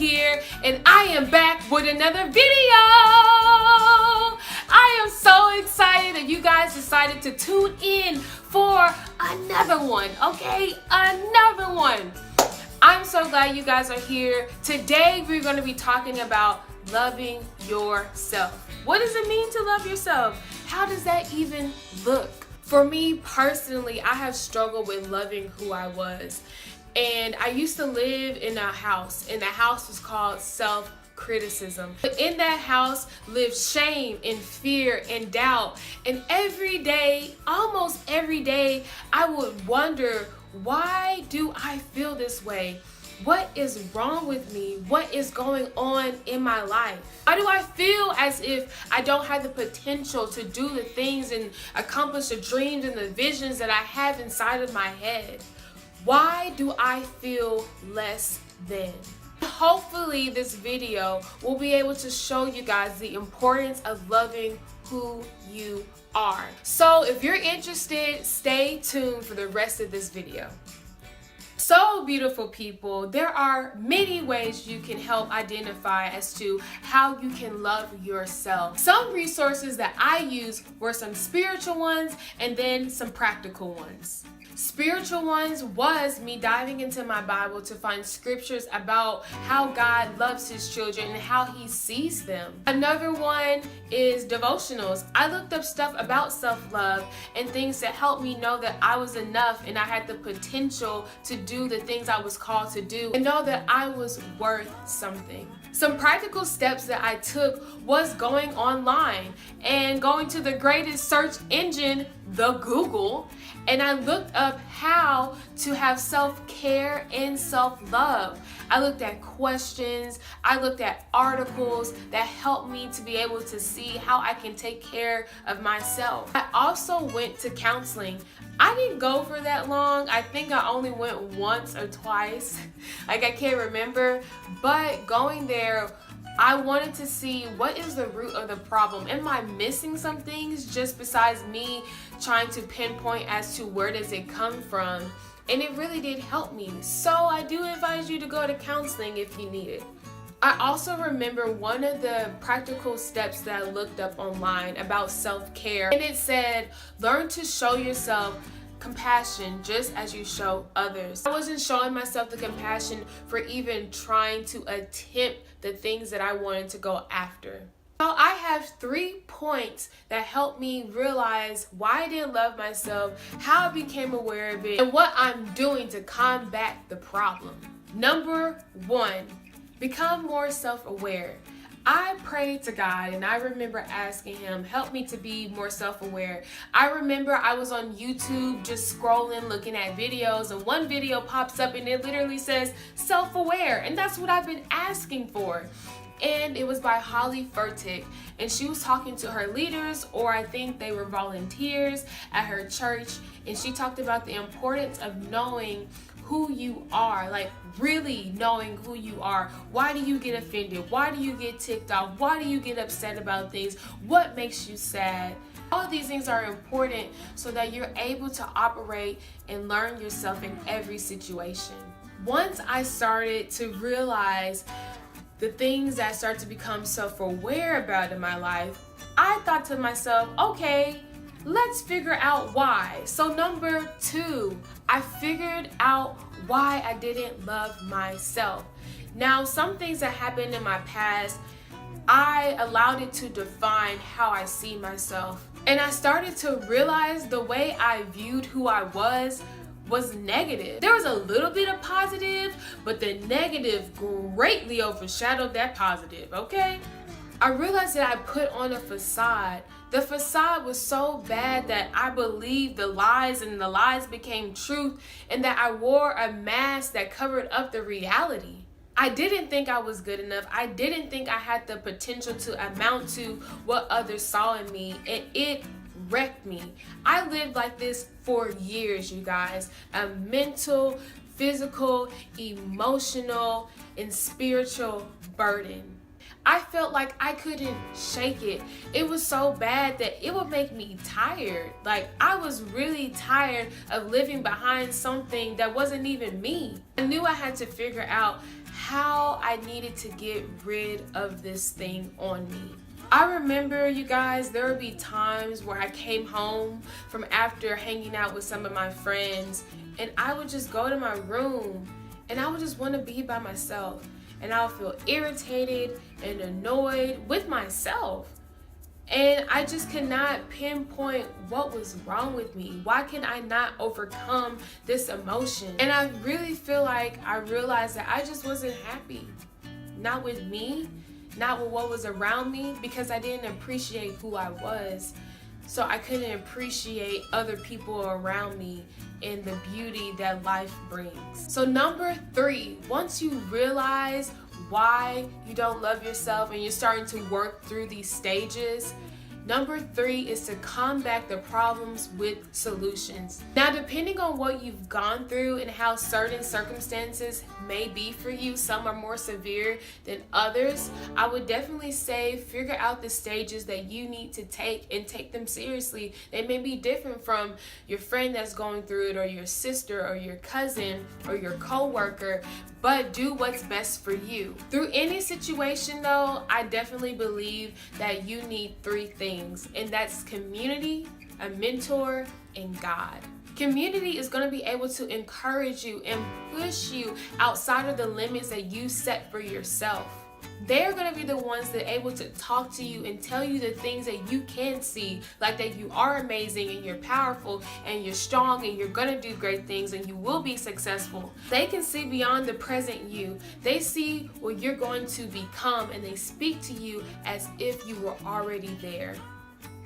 here, and I am back with another video. I am so excited that you guys decided to tune in for another one, okay? Another one. I'm so glad you guys are here. Today we're going to be talking about loving yourself. What does it mean to love yourself? How does that even look? For me personally, I have struggled with loving who I was. And I used to live in a house, and the house was called self-criticism. In that house lived shame and fear and doubt. And every day, almost every day, I would wonder, why do I feel this way? What is wrong with me? What is going on in my life? Why do I feel as if I don't have the potential to do the things and accomplish the dreams and the visions that I have inside of my head? Why do I feel less than? Hopefully this video will be able to show you guys the importance of loving who you are. So if you're interested, stay tuned for the rest of this video. So beautiful people, there are many ways you can help identify as to how you can love yourself. Some resources that I used were some spiritual ones and then some practical ones. Spiritual ones was me diving into my Bible to find scriptures about how God loves his children and how he sees them. Another one is devotionals. I looked up stuff about self-love and things that helped me know that I was enough and I had the potential to do the things I was called to do and know that I was worth something. Some practical steps that I took was going online and going to the greatest search engine, the Google, and I looked up how to have self-care and self-love. I looked at questions, I looked at articles that helped me to be able to see how I can take care of myself. I also went to counseling. I didn't go for that long. I think I only went once or twice. Like, I can't remember, but going there, I wanted to see what is the root of the problem. Am I missing some things just besides me trying to pinpoint as to where does it come from? And it really did help me. So I do advise you to go to counseling if you need it. I also remember one of the practical steps that I looked up online about self-care, and it said, learn to show yourself compassion just as you show others. I wasn't showing myself the compassion for even trying to attempt the things that I wanted to go after. So I have 3 points that helped me realize why I didn't love myself, how I became aware of it, and what I'm doing to combat the problem. Number 1, become more self-aware. I prayed to God and I remember asking him, help me to be more self-aware. I remember I was on YouTube just scrolling, looking at videos, and one video pops up and it literally says self-aware, and that's what I've been asking for. And it was by Holly Furtick, and she was talking to her leaders, or I think they were volunteers at her church, and she talked about the importance of knowing who you are, like really knowing who you are. Why do you get offended? Why do you get ticked off? Why do you get upset about things? What makes you sad? All of these things are important so that you're able to operate and learn yourself in every situation. Once I started to realize the things that I start to become self-aware about in my life, I thought to myself, okay, let's figure out why. So number 2, I figured out why I didn't love myself. Now, some things that happened in my past, I allowed it to define how I see myself. And I started to realize the way I viewed who I was negative. There was a little bit of positive, but the negative greatly overshadowed that positive, okay? I realized that I put on a facade. The facade was so bad that I believed the lies, and the lies became truth, and that I wore a mask that covered up the reality. I didn't think I was good enough. I didn't think I had the potential to amount to what others saw in me, and it wrecked me. I lived like this for years, you guys. A mental, physical, emotional, and spiritual burden. I felt like I couldn't shake it. It was so bad that it would make me tired. Like, I was really tired of living behind something that wasn't even me. I knew I had to figure out how I needed to get rid of this thing on me. I remember, you guys, there would be times where I came home from after hanging out with some of my friends, and I would just go to my room and I would just want to be by myself, and I would feel irritated and annoyed with myself. And I just could not pinpoint what was wrong with me. Why can I not overcome this emotion? And I really feel like I realized that I just wasn't happy. Not with me, not with what was around me, because I didn't appreciate who I was. So I couldn't appreciate other people around me and the beauty that life brings. So number 3, once you realize why you don't love yourself and you're starting to work through these stages, number 3 is to combat the problems with solutions. Now, depending on what you've gone through and how certain circumstances may be for you, some are more severe than others, I would definitely say figure out the stages that you need to take and take them seriously. They may be different from your friend that's going through it, or your sister, or your cousin, or your co-worker, but do what's best for you. Through any situation though, I definitely believe that you need 3 things, and that's community, a mentor, and God. Community is going to be able to encourage you and push you outside of the limits that you set for yourself. They're going to be the ones that are able to talk to you and tell you the things that you can see, like that you are amazing and you're powerful and you're strong and you're going to do great things and you will be successful. They can see beyond the present you. They see what you're going to become, and they speak to you as if you were already there.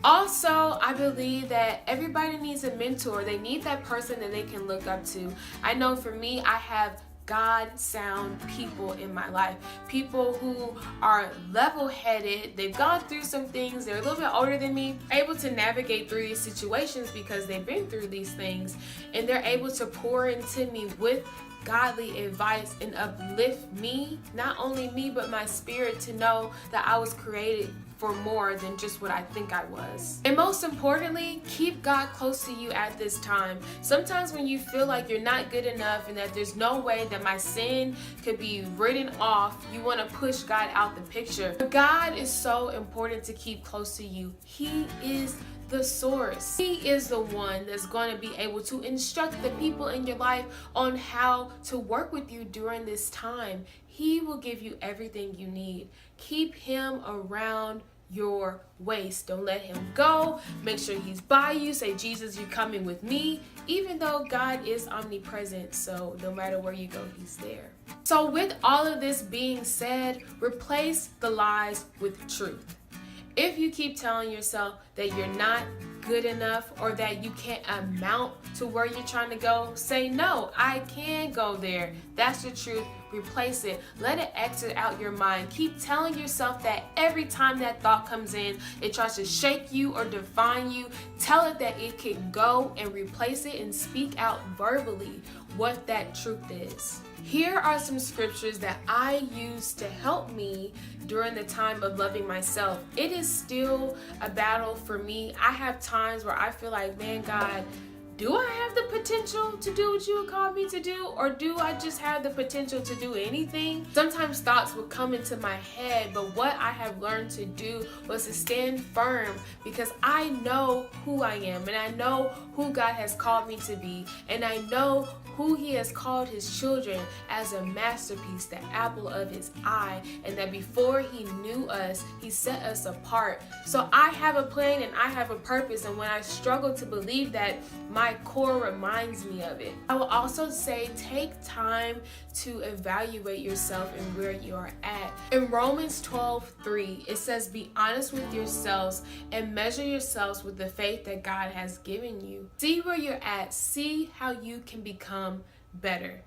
Also, I believe that everybody needs a mentor. They need that person that they can look up to. I know for me, I have God-sound people in my life. People who are level-headed. They've gone through some things. They're a little bit older than me, able to navigate through these situations because they've been through these things, and they're able to pour into me with godly advice and uplift me, not only me, but my spirit, to know that I was created for more than just what I think I was. And most importantly, keep God close to you at this time. Sometimes when you feel like you're not good enough and that there's no way that my sin could be written off, you want to push God out the picture. But God is so important to keep close to you. He is the source. He is the one that's going to be able to instruct the people in your life on how to work with you during this time. He will give you everything you need. Keep him around your waist. Don't let him go. Make sure he's by you. Say, Jesus, you're coming with me. Even though God is omnipresent, so no matter where you go, he's there. So with all of this being said, replace the lies with truth. If you keep telling yourself that you're not good enough or that you can't amount to where you're trying to go, say, no, I can go there. That's the truth. Replace it. Let it exit out your mind. Keep telling yourself that every time that thought comes in, it tries to shake you or define you. Tell it that it can go, and replace it and speak out verbally what that truth is. Here are some scriptures that I use to help me during the time of loving myself. It is still a battle for me. I have times where I feel like, man, God, do I have the potential to do what you would call me to do? Or do I just have the potential to do anything? Sometimes thoughts would come into my head, but what I have learned to do was to stand firm, because I know who I am, and I know who God has called me to be, and I know who he has called his children as a masterpiece, the apple of his eye, and that before he knew us, he set us apart. So I have a plan and I have a purpose, and when I struggle to believe that, my core reminds me of it. I will also say, take time to evaluate yourself and where you are at. In Romans 12:3, it says, be honest with yourselves and measure yourselves with the faith that God has given you. See where you're at. See how you can become better.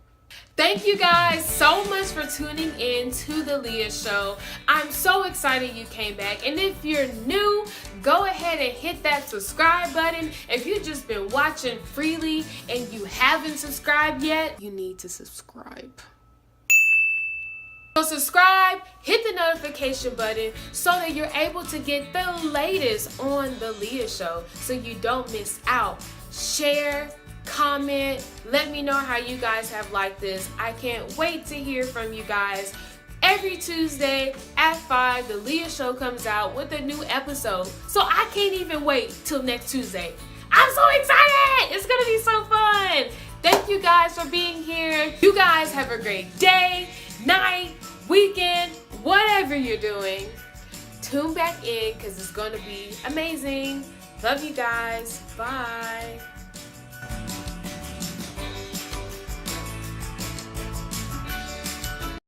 Thank you guys so much for tuning in to the Leah Show. I'm so excited you came back. And if you're new, go ahead and hit that subscribe button. If you've just been watching freely and you haven't subscribed yet, you need to subscribe. So subscribe, hit the notification button so that you're able to get the latest on the Leah Show so you don't miss out. Share, comment, let me know how you guys have liked this. I can't wait to hear from you guys. Every Tuesday at 5, the Leah Show comes out with a new episode. So I can't even wait till next Tuesday. I'm so excited! It's gonna be so fun! Thank you guys for being here. You guys have a great day, night, weekend, whatever you're doing. Tune back in because it's gonna be amazing. Love you guys. Bye.